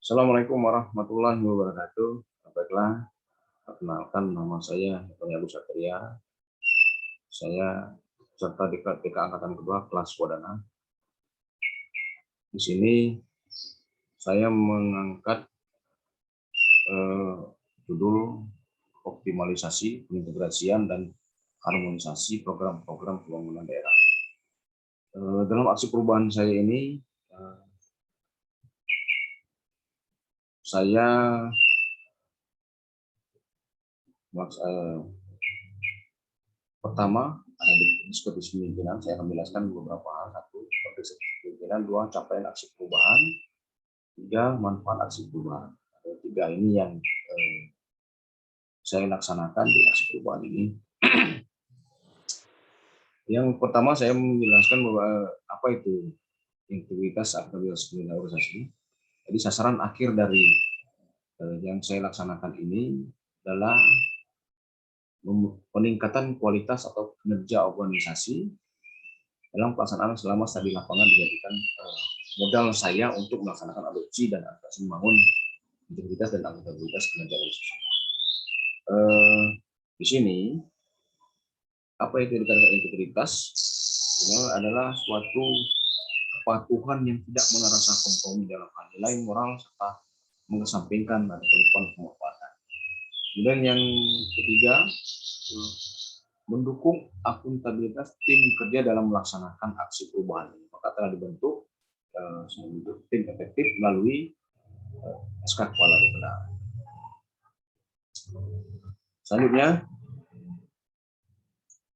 Assalamualaikum warahmatullahi wabarakatuh. Baiklah, perkenalkan nama saya Tony Agus Satria. Saya peserta DK Angkatan Kedua kelas Wadana. Di sini saya mengangkat judul optimalisasi, pengintegrasian, dan harmonisasi program-program pembangunan daerah. Dalam aksi perubahan saya ini, saya pertama ada di diskusi pimpinan. Saya akan menjelaskan beberapa hal. Satu, diskusi pimpinan. Dua, capaian aksi perubahan. Tiga, manfaat aksi perubahan. Tiga ini yang saya laksanakan di aksi perubahan ini. Yang pertama, saya menjelaskan bahwa apa itu integritas akuntabilitas organisasi. Jadi sasaran akhir dari yang saya laksanakan ini adalah peningkatan kualitas atau kinerja organisasi dalam pelaksanaan selama saya di lapangan dijadikan modal saya untuk melaksanakan adopsi dan adaptasi membangun integritas dan akuntabilitas kinerja organisasi. Di sini apa itu dikatakan integritas? Ini adalah suatu kepatuhan yang tidak merasa kompromi dalam hal nilai moral serta mengesampingkan dan kehidupan pemanfaatan. Kemudian yang ketiga, mendukung akuntabilitas tim kerja dalam melaksanakan aksi perubahan ini. Maka telah dibentuk tim efektif melalui SK Kepala Bapeda. Selanjutnya,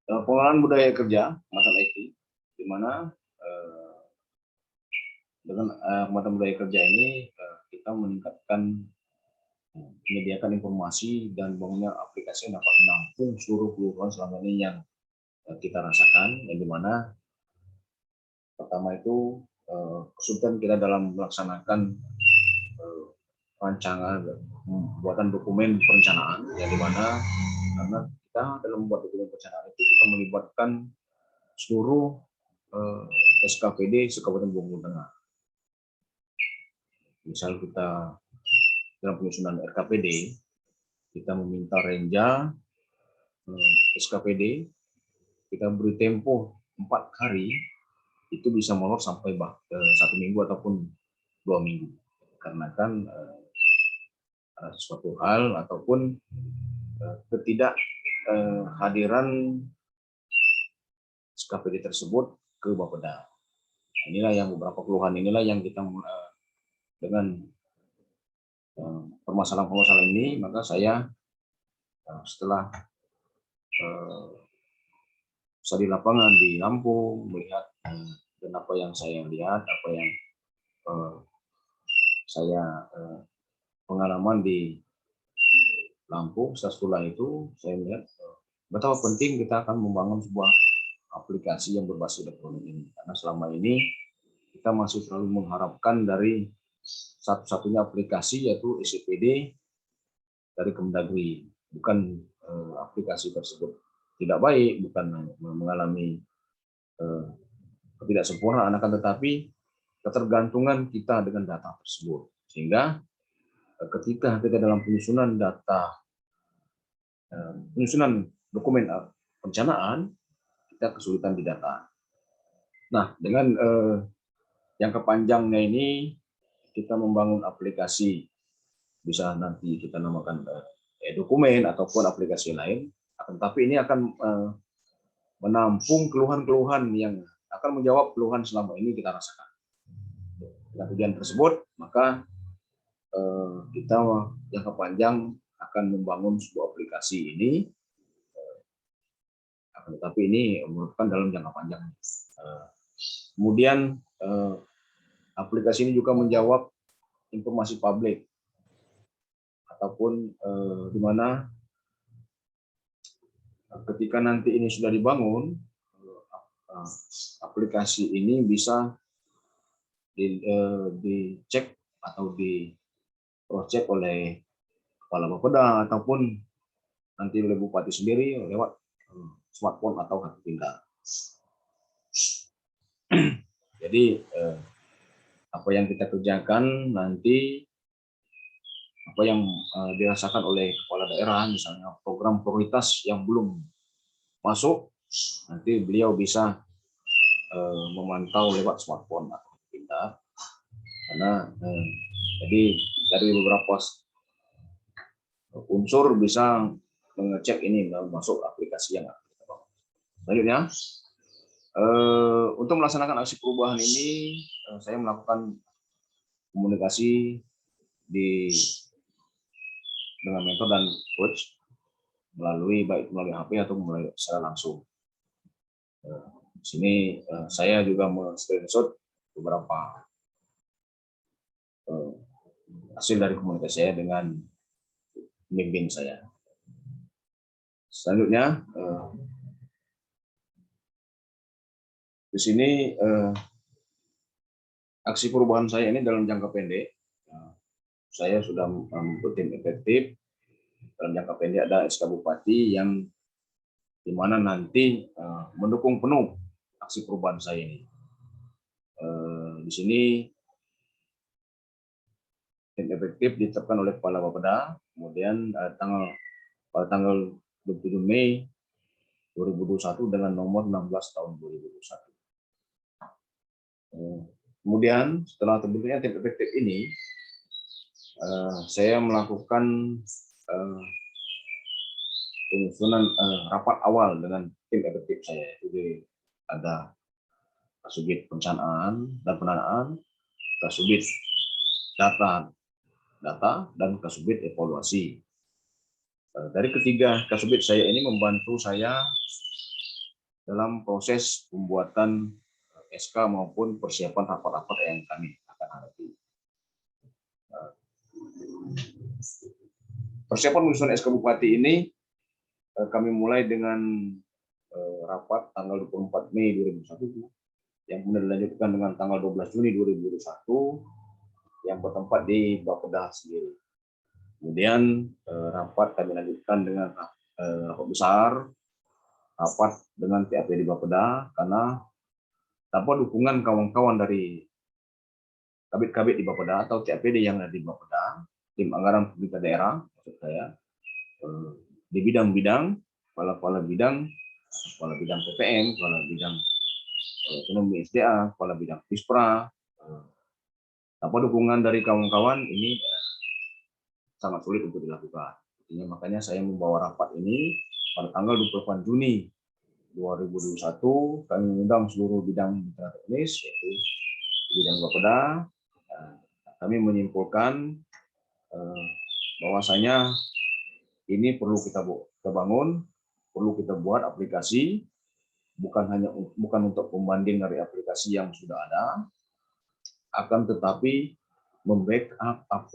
pengelolaan budaya kerja penguatan IT, di mana dengan penguatan budaya kerja ini kita meningkatkan menyediakan informasi dan bangunnya aplikasi yang dapat menampung seluruh keluhan selama ini yang kita rasakan, yang dimana pertama itu kesulitan kita dalam melaksanakan rancangan pembuatan dokumen perencanaan, yang dimana karena kita dalam membuat dokumen perencanaan itu kita melibatkan seluruh SKPD Kabupaten Bengkulu Tengah. Misal kita dalam penyusunan RKPD, kita meminta Renja SKPD, kita beri tempo 4 hari, itu bisa molor sampai 1 minggu ataupun 2 minggu. Karena kan suatu hal ataupun ketidakhadiran SKPD tersebut ke Bapeda. Inilah yang beberapa keluhan inilah yang kita dengan permasalahan-permasalahan ini, maka saya setelah saya di lapangan di Lampung melihat dan apa yang saya lihat, apa yang saya pengalaman di Lampung, setelah itu saya melihat betapa penting kita akan membangun sebuah aplikasi yang berbasis elektronik ini. Karena selama ini kita masih selalu mengharapkan dari satu-satunya aplikasi yaitu SCPD dari Kemendagri. Bukan aplikasi tersebut tidak baik, bukan mengalami ketidaksempurnaan, akan tetapi ketergantungan kita dengan data tersebut. Sehingga ketika kita dalam penyusunan data, penyusunan dokumen perencanaan, kita kesulitan di data. Nah, dengan jangka panjangnya ini, kita membangun aplikasi, bisa nanti kita namakan dokumen ataupun aplikasi lain, tetapi ini akan menampung keluhan-keluhan yang akan menjawab keluhan selama ini kita rasakan. Dengan tujuan tersebut, maka kita jangka panjang akan membangun sebuah aplikasi ini, tetapi ini merupakan dalam jangka panjang. Kemudian aplikasi ini juga menjawab informasi publik, ataupun di mana ketika nanti ini sudah dibangun, aplikasi ini bisa dicek atau di-cross-check oleh Kepala Bapeda ataupun nanti oleh Bupati sendiri lewat smartphone atau hak tinggal. Jadi apa yang kita kerjakan nanti apa yang dirasakan oleh kepala daerah, misalnya program prioritas yang belum masuk, nanti beliau bisa memantau lewat smartphone atau pintar. Karena jadi dari beberapa unsur bisa mengecek ini masuk aplikasi yang kita bangun. Selanjutnya, untuk melaksanakan aksi perubahan ini, saya melakukan komunikasi dengan mentor dan coach baik melalui HP atau melalui secara langsung. Di sini saya juga men-screenshot beberapa hasil dari komunikasi saya dengan pembimbing saya. Selanjutnya, di sini aksi perubahan saya ini dalam jangka pendek. Saya sudah membentuk tim efektif. Dalam jangka pendek ada SK Bupati yang di mana nanti mendukung penuh aksi perubahan saya ini. Di sini tim efektif ditetapkan oleh Kepala Bapeda, kemudian pada tanggal 27 Mei 2021 dengan nomor 16 tahun 2021. Kemudian setelah terbentuknya tim efektif ini, saya melakukan penyusunan rapat awal dengan tim efektif saya. Jadi ada Kasubit Perencanaan dan Pendanaan, Kasubit Data dan Kasubit Evaluasi. Dari ketiga Kasubit saya ini membantu saya dalam proses pembuatan SK maupun persiapan rapat-rapat yang kami akan hadapi. Persiapan penyusunan SK Bupati ini kami mulai dengan rapat tanggal 24 Mei 2021 yang kemudian dilanjutkan dengan tanggal 12 Juni 2021 yang bertempat di Bapeda sendiri. Kemudian rapat kami lanjutkan dengan rapat besar, rapat dengan TAP di Bapeda, karena tanpa dukungan kawan-kawan dari kabit-kabit di Bapeda atau TAPD yang ada di Bapeda, tim anggaran pemerintah daerah, maksud saya, di bidang-bidang, kepala bidang PPM, kepala bidang ekonomi SDA, kepala bidang Pispra, tanpa dukungan dari kawan-kawan ini sangat sulit untuk dilakukan. Makanya saya membawa rapat ini pada tanggal 28 Juni 2021, kami mengundang seluruh bidang mitra teknis, yaitu bidang Bapeda. Kami menyimpulkan bahwasanya ini perlu kita bangun, perlu kita buat aplikasi, bukan untuk pembanding dari aplikasi yang sudah ada, akan tetapi membackup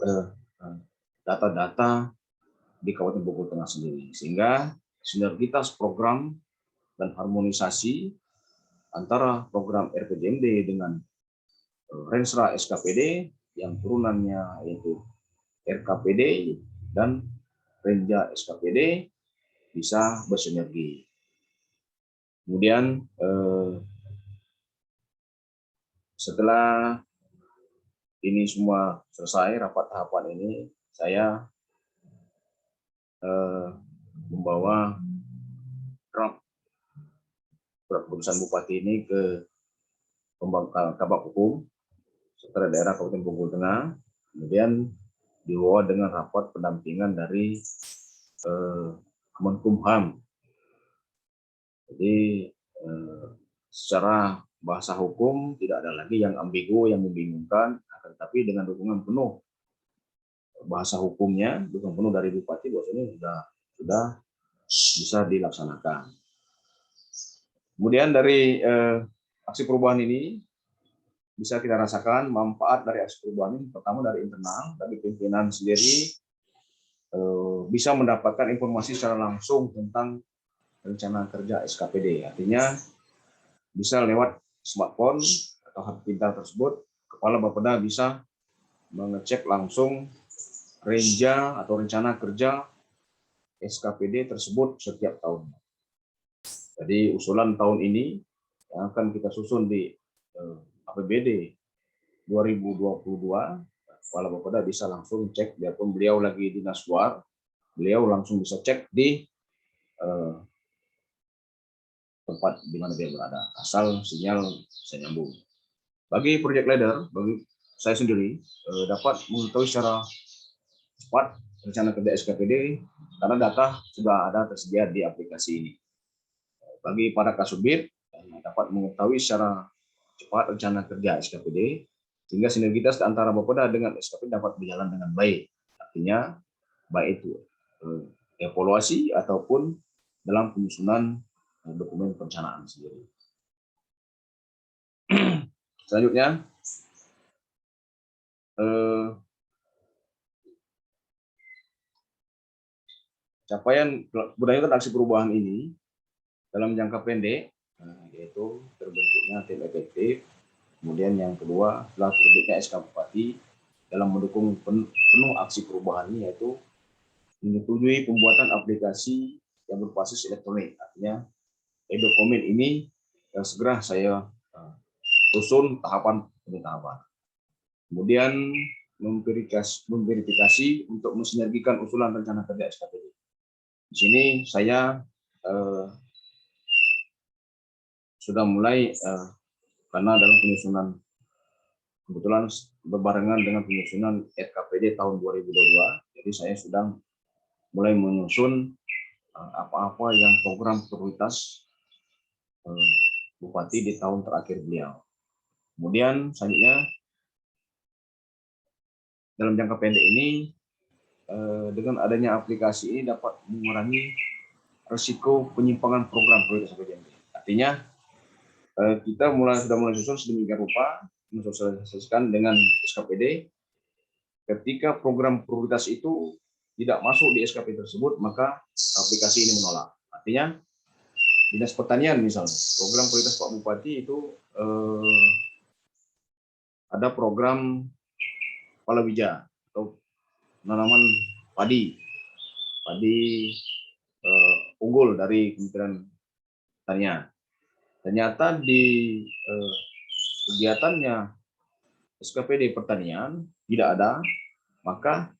data-data di Kabupaten Bogor Tengah sendiri, sehingga sinergitas program dan harmonisasi antara program RPJMD dengan Rensra SKPD yang turunannya yaitu RKPD dan Renja SKPD bisa bersinergi. Kemudian setelah ini semua selesai, rapat tahapan ini, saya membawa draft keputusan Bupati ini ke Kabak Hukum Sekretariat Daerah Kabupaten Bogor Tengah, kemudian dibawa dengan rapat pendampingan dari Kemenkumham. Jadi secara bahasa hukum tidak ada lagi yang ambigu, yang membingungkan, tetapi dengan dukungan penuh bahasa hukumnya, dukungan penuh dari Bupati, bahwasanya sudah bisa dilaksanakan. Kemudian dari aksi perubahan ini bisa kita rasakan manfaat dari aksi perubahan ini, pertama dari internal, dari pimpinan sendiri bisa mendapatkan informasi secara langsung tentang rencana kerja SKPD. Artinya bisa lewat smartphone atau HP pintar tersebut, Kepala Bapeda bisa mengecek langsung renja atau rencana kerja SKPD tersebut setiap tahun. Jadi usulan tahun ini yang akan kita susun di APBD 2022 Kepala Bapeda bisa langsung cek, biarpun beliau lagi dinas luar, beliau langsung bisa cek di tempat di mana dia berada, asal sinyal bisa nyambung. Bagi project leader, bagi saya sendiri dapat mengetahui secara cepat rencana kerja SKPD karena data sudah ada tersedia di aplikasi ini. Bagi para kasubit dapat mengetahui secara cepat rencana kerja SKPD sehingga sinergitas antara Bapeda dengan SKPD dapat berjalan dengan baik. Artinya baik itu evaluasi ataupun dalam penyusunan dokumen perencanaan sendiri. Selanjutnya, capaian keberlanjutan aksi perubahan ini dalam jangka pendek, yaitu terbentuknya tim efektif. Kemudian yang kedua, setelah terbitnya SK Bupati dalam mendukung penuh aksi perubahan ini, yaitu menyetujui pembuatan aplikasi yang berbasis elektronik. Artinya, e-dokumen ini segera saya susun tahapan demi tahapan. Kemudian memverifikasi untuk mensinergikan usulan rencana kerja SKPD. Di sini saya sudah mulai karena dalam penyusunan kebetulan berbarengan dengan penyusunan RKPD tahun 2022, jadi saya sedang mulai menyusun apa-apa yang program prioritas Bupati di tahun terakhir beliau. Kemudian selanjutnya dalam jangka pendek ini dengan adanya aplikasi ini dapat mengurangi risiko penyimpangan program prioritas APBD. Artinya kita sudah mulai susun sedemikian rupa mensosialisasikan dengan SKPD. Ketika program prioritas itu tidak masuk di SKPD tersebut, maka aplikasi ini menolak. Artinya Dinas Pertanian misalnya, program prioritas Pak Bupati itu ada program palawija atau tanaman padi unggul dari Kementerian Pertanian. Ternyata di kegiatannya SKPD Pertanian tidak ada, maka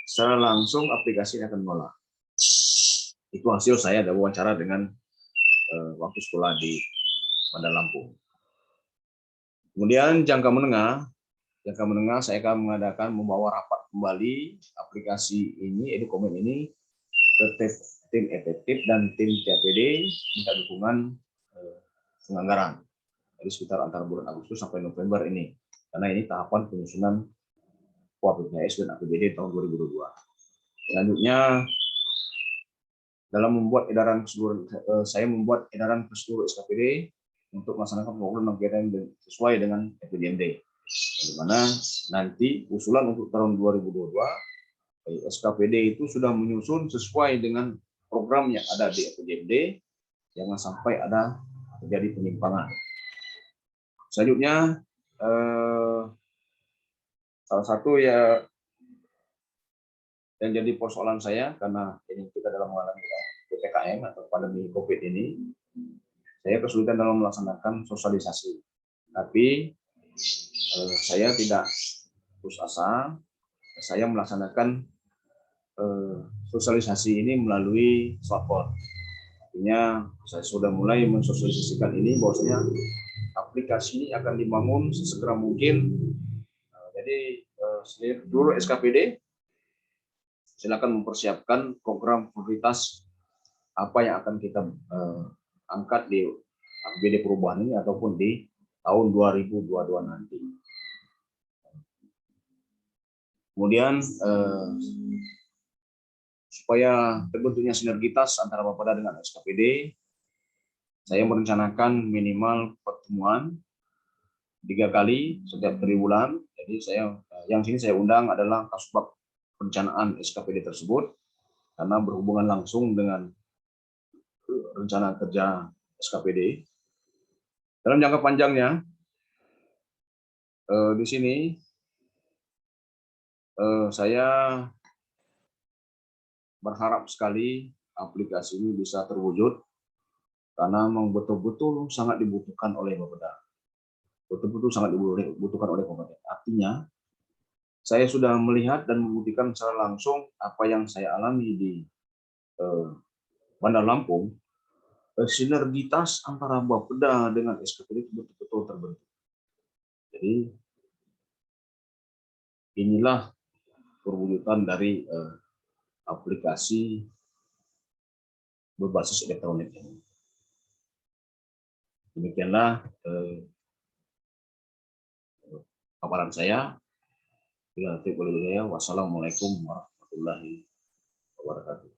secara langsung aplikasi akan menolak. Itu hasil saya ada wawancara dengan waktu sekolah di Bandar Lampung. Kemudian jangka menengah saya akan membawa rapat kembali aplikasi ini, e-dokumen ini ke tim efektif dan tim TPD minta dukungan penganggaran. Jadi sekitar antara bulan Agustus sampai November ini, karena ini tahapan penyusunan PAPBS dan APBD tahun 2022. Selanjutnya, dalam membuat edaran keseluruhan, saya membuat edaran ke seluruh SKPD untuk melaksanakan program kegiatan sesuai dengan EPDMD. Di mana nanti usulan untuk tahun 2022 SKPD itu sudah menyusun sesuai dengan program yang ada di EPDMD, jangan sampai ada terjadi penyimpangan. Selanjutnya, salah satu ya yang jadi persoalan saya karena ini kita dalam mengalami PPKM atau pandemi COVID ini, saya kesulitan dalam melaksanakan sosialisasi. Tapi saya tidak putus asa, saya melaksanakan sosialisasi ini melalui smartphone. Artinya saya sudah mulai mensosialisasikan ini bahwasanya aplikasi ini akan dibangun sesegera mungkin. Jadi seluruh SKPD silakan mempersiapkan program prioritas apa yang akan kita angkat di APBD perubahan ini ataupun di tahun 2022 nanti. Kemudian supaya terbentuknya sinergitas antara Bapeda dengan SKPD, saya merencanakan minimal pertemuan 3 kali setiap 3 bulan. Jadi yang sini saya undang adalah Kasubag perencanaan SKPD tersebut karena berhubungan langsung dengan rencana kerja SKPD. Dalam jangka panjangnya, di sini saya berharap sekali aplikasi ini bisa terwujud karena memang betul-betul sangat dibutuhkan oleh Bapeda. betul-betul sangat dibutuhkan oleh kompeten. Artinya, saya sudah melihat dan membuktikan secara langsung apa yang saya alami di Bandar Lampung. Sinergitas antara Bapeda dengan SKPD itu betul-betul terbentuk. Jadi inilah perwujudan dari aplikasi berbasis elektronik ini. Demikianlah paparan saya. Wassalamualaikum warahmatullahi wabarakatuh.